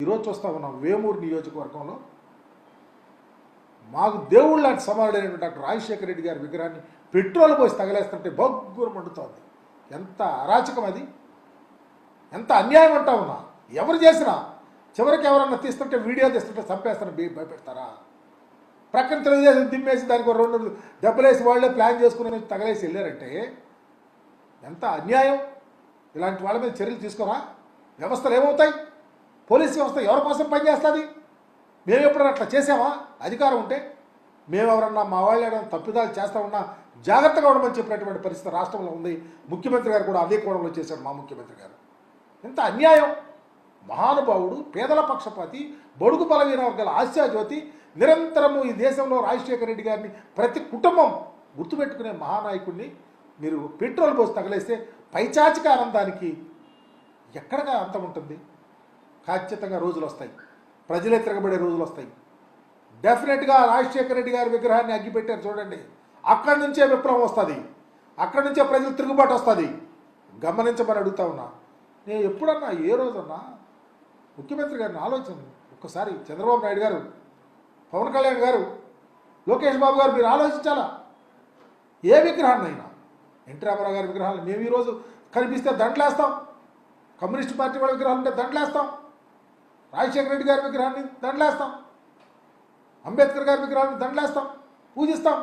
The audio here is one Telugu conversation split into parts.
ఈరోజు చూస్తా ఉన్నాం వేమూరు నియోజకవర్గంలో మాకు దేవుళ్ళు లాంటి సమానుడైనటువంటి డాక్టర్ రాజశేఖర రెడ్డి గారి విగ్రహాన్ని పెట్రోల్ పోసి తగలేస్తుంటే బొగ్గురు మండుతోంది. ఎంత అరాచకం అది, ఎంత అన్యాయం అంటా ఉన్నా. ఎవరు చేసినా చివరికి ఎవరన్నా తీస్తుంటే వీడియో తీస్తుంటే చంపేస్తాను భయపెడతారా? ప్రక్కన తెలుగుదేశం దిమ్మేసి దానికి 2 దెబ్బలేసి వాళ్ళే ప్లాన్ చేసుకుని తగలేసి వెళ్ళారంటే ఎంత అన్యాయం. ఇలాంటి వాళ్ళ మీద చర్యలు తీసుకోరా? వ్యవస్థలు ఏమవుతాయి? పోలీస్ వ్యవస్థ ఎవరి కోసం పనిచేస్తుంది? మేము ఎప్పుడన్నా అట్లా చేసామా? అధికారం ఉంటే మేము ఎవరన్నా మా వాళ్ళు ఏదైనా తప్పిదాలు చేస్తా ఉన్నా జాగ్రత్తగా ఉండమని చెప్పినటువంటి పరిస్థితి రాష్ట్రంలో ఉంది. ముఖ్యమంత్రి గారు కూడా అదే కోణంలో చేశాడు. మా ముఖ్యమంత్రి గారు ఎంత అన్యాయం. మహానుభావుడు, పేదల పక్షపాతి, బడుగు బలహీన వర్గాల ఆశాజ్యోతి, నిరంతరము ఈ దేశంలో రాజశేఖర రెడ్డి గారిని ప్రతి కుటుంబం గుర్తుపెట్టుకునే మహానాయకుడిని మీరు పెట్రోల్ పోసి తగలేస్తే పైచాచిక ఆనందానికి ఎక్కడగా అంతం ఉంటుంది? ఖచ్చితంగా రోజులు వస్తాయి, ప్రజలే తిరగబడే రోజులు వస్తాయి. డెఫినెట్గా రాజశేఖర రెడ్డి గారి విగ్రహాన్ని అగ్గిపెట్టారు చూడండి, అక్కడి నుంచే విప్లవం వస్తుంది, అక్కడి నుంచే ప్రజలు తిరుగుబాటు వస్తుంది. గమనించమని అడుగుతా ఉన్నా. నేను ఎప్పుడన్నా ఏ రోజన్నా ముఖ్యమంత్రి గారిని ఆలోచన ఒక్కసారి చంద్రబాబు నాయుడు గారు, పవన్ కళ్యాణ్ గారు, లోకేష్ బాబు గారు మీరు ఆలోచించాలా? ఏ విగ్రహాన్ని అయినా ఎన్టీ రామారావు గారి విగ్రహాలు మేము ఈరోజు కనిపిస్తే దండలేస్తాం, కమ్యూనిస్ట్ పార్టీ వాళ్ళ విగ్రహాలు ఉంటే దండలేస్తాం, రాజశేఖర రెడ్డి గారి విగ్రహాన్ని దండలేస్తాం, అంబేద్కర్ గారి విగ్రహాన్ని దండలేస్తాం, పూజిస్తాం,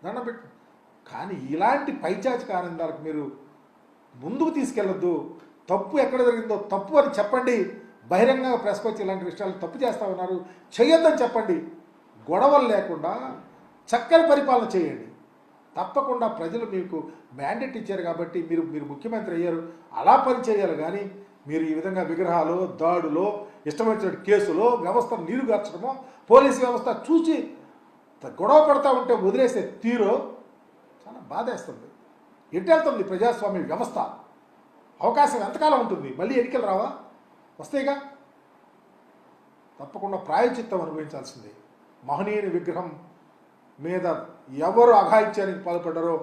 దండం పెట్టి. కానీ ఇలాంటి పైచాచిక ఆనందాలకు మీరు ముందుకు తీసుకెళ్ళొద్దు. తప్పు ఎక్కడ జరిగిందో తప్పు అని చెప్పండి. బహిరంగంగా ప్రెస్కి వచ్చి ఇలాంటి విషయాలు తప్పు చేస్తూ ఉన్నారు, చేయొద్దని చెప్పండి. గొడవలు లేకుండా చక్కని పరిపాలన చేయండి. తప్పకుండా ప్రజలు మీకు మ్యాండేట్ ఇచ్చారు కాబట్టి మీరు ముఖ్యమంత్రి అయ్యారు, అలా పని చేయాలి. కానీ మీరు ఈ విధంగా విగ్రహాలు, దాడులో, ఇష్టమైన కేసులో, వ్యవస్థను నీరుగార్చడమో, పోలీసు వ్యవస్థ చూసి గొడవ పడతా ఉంటే వదిలేసే తీరు చాలా బాధేస్తుంది. ఎట్టెళ్తుంది ప్రజాస్వామ్య వ్యవస్థ? అవకాశం ఎంతకాలం ఉంటుంది? మళ్ళీ ఎన్నికలు రావా? వస్తాయిగా. తప్పకుండా ప్రాయచిత్తం అనుభవించాల్సిందే. మహనీయుని విగ్రహం మీద ఎవరు అఘాయిత్యానికి పాల్పడ్డారో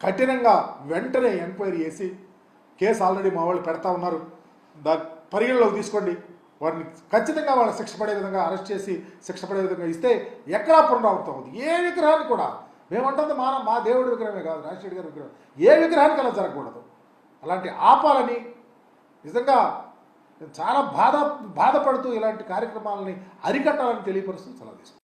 కఠినంగా వెంటనే ఎంక్వైరీ చేసి కేసు ఆల్రెడీ మా వాళ్ళు పెడతా ఉన్నారు, దాన్ని పరిగణలోకి తీసుకోండి. వారిని ఖచ్చితంగా వాళ్ళ శిక్ష పడే విధంగా అరెస్ట్ చేసి శిక్ష పడే విధంగా ఇస్తే ఎక్కడా పునరావృతం అవుతుంది. ఏ విగ్రహాన్ని కూడా మేమంటుంది మా దేవుడి విగ్రహమే కాదు, రాజశేఖర్ గారి విగ్రహం, ఏ విగ్రహానికి అలా జరగకూడదు. అలాంటి ఆపాలని నిజంగా చాలా బాధపడుతూ ఇలాంటి కార్యక్రమాలని అరికట్టాలని తెలియపరుస్తూ సలహా తీసుకుంటాం.